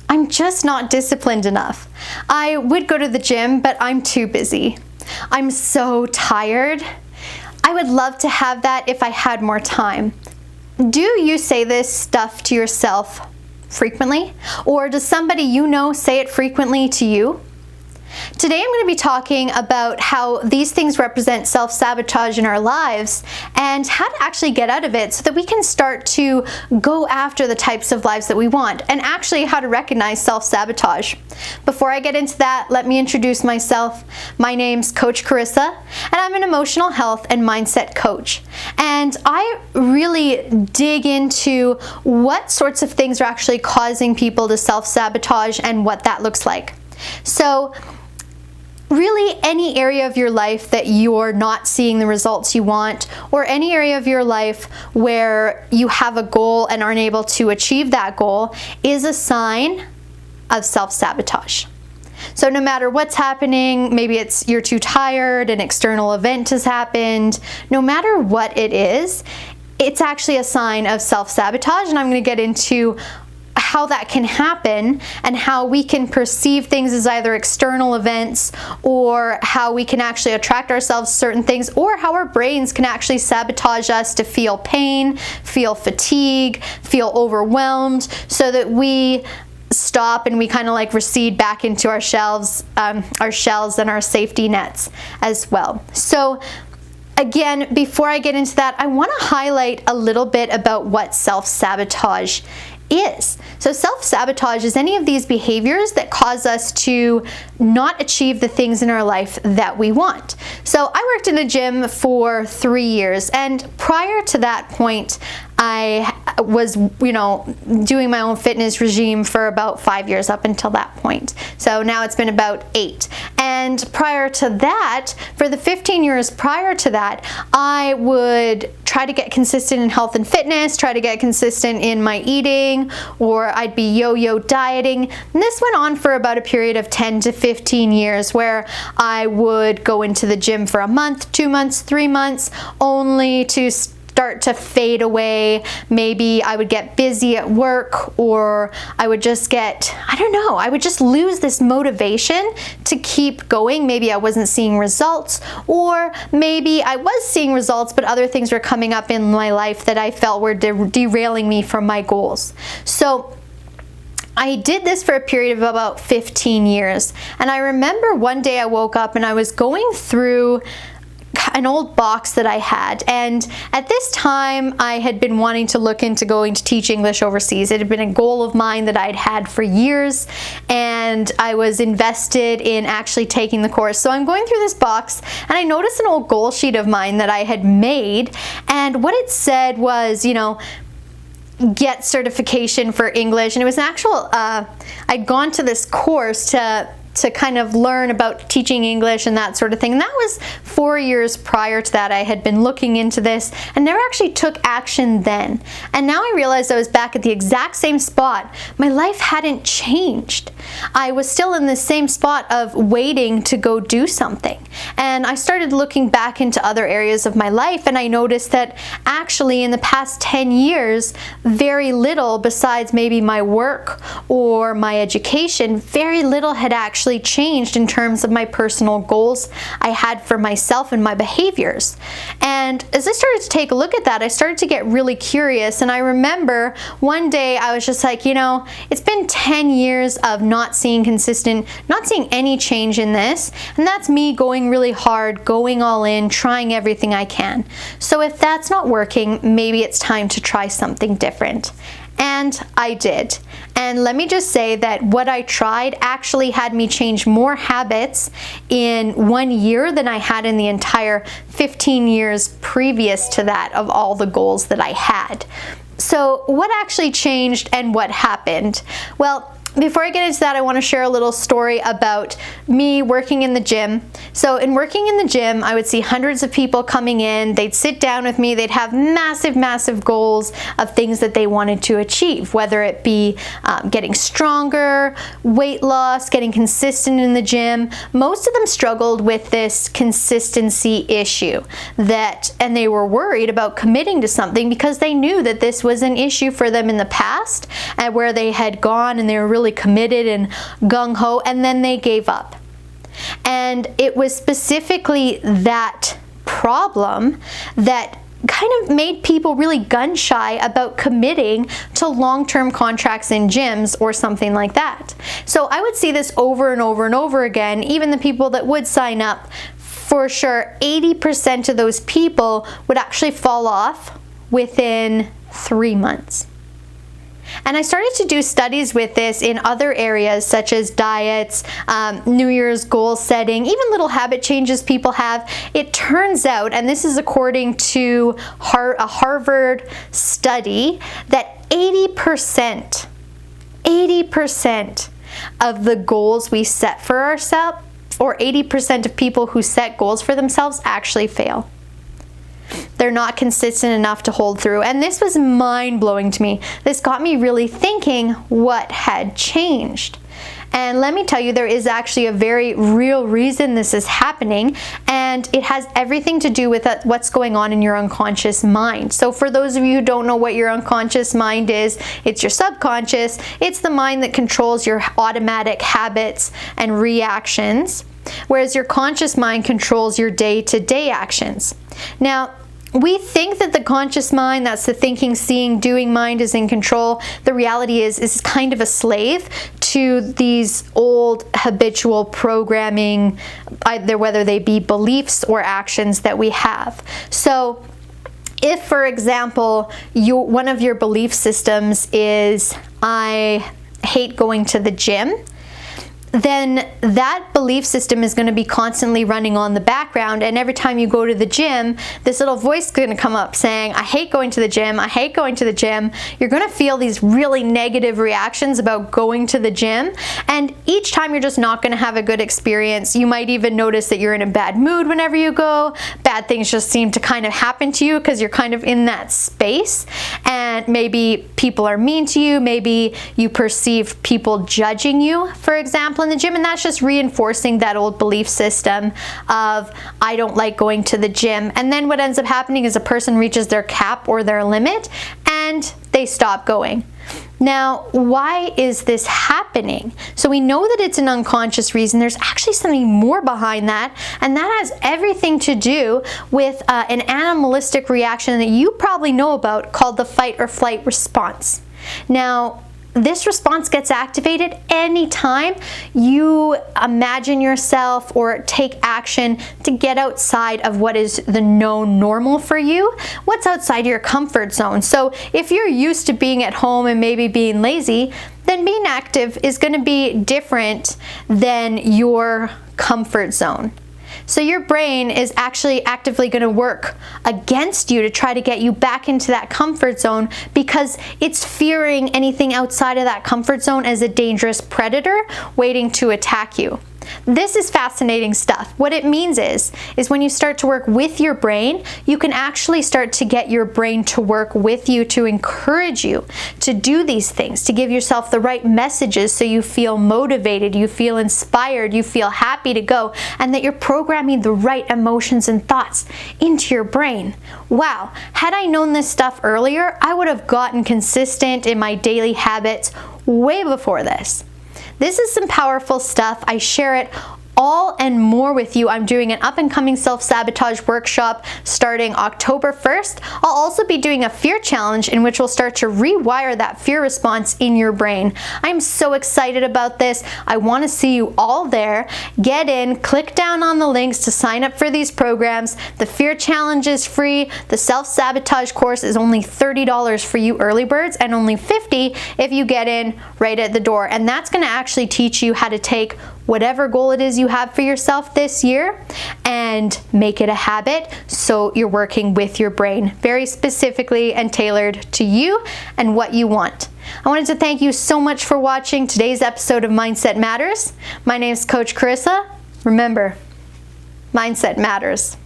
I'm just not disciplined enough. I would go to the gym, but I'm too busy. I'm so tired. I would love to have that if I had more time. Do you say this stuff to yourself frequently? Or does somebody you know say it frequently to you? Today I'm going to be talking about how these things represent self-sabotage in our lives and how to actually get out of it so that we can start to go after the types of lives that we want, and actually how to recognize self-sabotage. Before I get into that, let me introduce myself. My name's Coach Carissa, and I'm an emotional health and mindset coach. And I really dig into what sorts of things are actually causing people to self-sabotage and what that looks like. So really, any area of your life that you're not seeing the results you want, or any area of your life where you have a goal and aren't able to achieve that goal, is a sign of self-sabotage. So no matter what's happening, maybe it's you're too tired, an external event has happened, no matter what it is, it's actually a sign of self-sabotage, and I'm going to get into how that can happen and how we can perceive things as either external events, or how we can actually attract ourselves to certain things, or how our brains can actually sabotage us to feel pain, feel fatigue, feel overwhelmed, so that we stop and we kind of like recede back into our shells and our safety nets as well. So again, before I get into that, I want to highlight a little bit about what self-sabotage is. So self-sabotage is any of these behaviors that cause us to not achieve the things in our life that we want. So I worked in a gym for 3 years, and prior to that point, I was, doing my own fitness regime for about 5 years up until that point. So now it's been about 8. And prior to that, for the 15 years prior to that, I would try to get consistent in health and fitness, try to get consistent in my eating, or I'd be yo-yo dieting. And this went on for about a period of 10 to 15 years, where I would go into the gym for a month, 2 months, 3 months, only to start to fade away. Maybe I would get busy at work, or I would just get, I would just lose this motivation to keep going. Maybe I wasn't seeing results, or maybe I was seeing results, but other things were coming up in my life that I felt were derailing me from my goals. So I did this for a period of about 15 years. And I remember one day I woke up and I was going through an old box that I had, and at this time I had been wanting to look into going to teach English overseas. It had been a goal of mine that I'd had for years, and I was invested in actually taking the course. So I'm going through this box, and I noticed an old goal sheet of mine that I had made, and what it said was, get certification for English. And it was an actual, I'd gone to this course to kind of learn about teaching English and that sort of thing. And that was 4 years prior to that. I had been looking into this and never actually took action then. And now I realized I was back at the exact same spot. My life hadn't changed. I was still in the same spot of waiting to go do something. And I started looking back into other areas of my life, and I noticed that actually in the past 10 years, very little besides maybe my work or my education, very little had actually changed in terms of my personal goals I had for myself and my behaviors. And as I started to take a look at that, I started to get really curious. And I remember one day I was just like, it's been 10 years of not seeing any change in this. And that's me going really hard, going all in, trying everything I can. So if that's not working, maybe it's time to try something different. And I did. And let me just say that what I tried actually had me change more habits in 1 year than I had in the entire 15 years previous to that of all the goals that I had. So what actually changed and what happened? Well, before I get into that, I want to share a little story about me working in the gym. So in working in the gym, I would see hundreds of people coming in. They'd sit down with me. They'd have massive, massive goals of things that they wanted to achieve, whether it be getting stronger, weight loss, getting consistent in the gym. Most of them struggled with this consistency issue and they were worried about committing to something because they knew that this was an issue for them in the past, and where they had gone and they were really really committed and gung-ho, and then they gave up. And it was specifically that problem that kind of made people really gun shy about committing to long-term contracts in gyms or something like that. So I would see this over and over and over again. Even the people that would sign up, for sure 80% of those people would actually fall off within 3 months. And I started to do studies with this in other areas such as diets, New Year's goal setting, even little habit changes people have. It turns out, and this is according to a Harvard study, that 80% of the goals we set for ourselves, or 80% of people who set goals for themselves, actually fail. They're not consistent enough to hold through. And this was mind-blowing to me. This got me really thinking what had changed. And let me tell you, there is actually a very real reason this is happening, and it has everything to do with what's going on in your unconscious mind. So for those of you who don't know what your unconscious mind is, it's your subconscious. It's the mind that controls your automatic habits and reactions, whereas your conscious mind controls your day-to-day actions. Now, we think that the conscious mind, that's the thinking, seeing, doing mind, is in control. The reality is kind of a slave to these old habitual programming, either whether they be beliefs or actions that we have. So if, for example, one of your belief systems is, I hate going to the gym, then that belief system is going to be constantly running on the background, and every time you go to the gym, this little voice is going to come up saying, I hate going to the gym, I hate going to the gym. You're going to feel these really negative reactions about going to the gym, and each time you're just not going to have a good experience. You might even notice that you're in a bad mood whenever you go. Bad things just seem to kind of happen to you because you're kind of in that space, and maybe people are mean to you, maybe you perceive people judging you, for example, in the gym, and that's just reinforcing that old belief system of, I don't like going to the gym. And then what ends up happening is a person reaches their cap or their limit and they stop going. Now, why is this happening? So we know that it's an unconscious reason. There's actually something more behind that, and that has everything to do with an animalistic reaction that you probably know about called the fight or flight response. Now, this response gets activated anytime you imagine yourself or take action to get outside of what is the known normal for you, what's outside your comfort zone. So if you're used to being at home and maybe being lazy, then being active is going to be different than your comfort zone. So your brain is actually actively going to work against you to try to get you back into that comfort zone because it's fearing anything outside of that comfort zone as a dangerous predator waiting to attack you. This is fascinating stuff. What it means is when you start to work with your brain, you can actually start to get your brain to work with you to encourage you to do these things, to give yourself the right messages so you feel motivated, you feel inspired, you feel happy to go, and that you're programming the right emotions and thoughts into your brain. Wow, had I known this stuff earlier, I would have gotten consistent in my daily habits way before this. This is some powerful stuff. I share it all and more with you. I'm doing an up-and-coming self-sabotage workshop starting October 1st. I'll also be doing a fear challenge in which we'll start to rewire that fear response in your brain. I'm so excited about this. I want to see you all there. Get in, click down on the links to sign up for these programs. The fear challenge is free. The self-sabotage course is only $30 for you early birds and only $50 if you get in right at the door. And that's going to actually teach you how to take whatever goal it is you have for yourself this year and make it a habit so you're working with your brain very specifically and tailored to you and what you want. I wanted to thank you so much for watching today's episode of Mindset Matters. My name is Coach Carissa. Remember, mindset matters.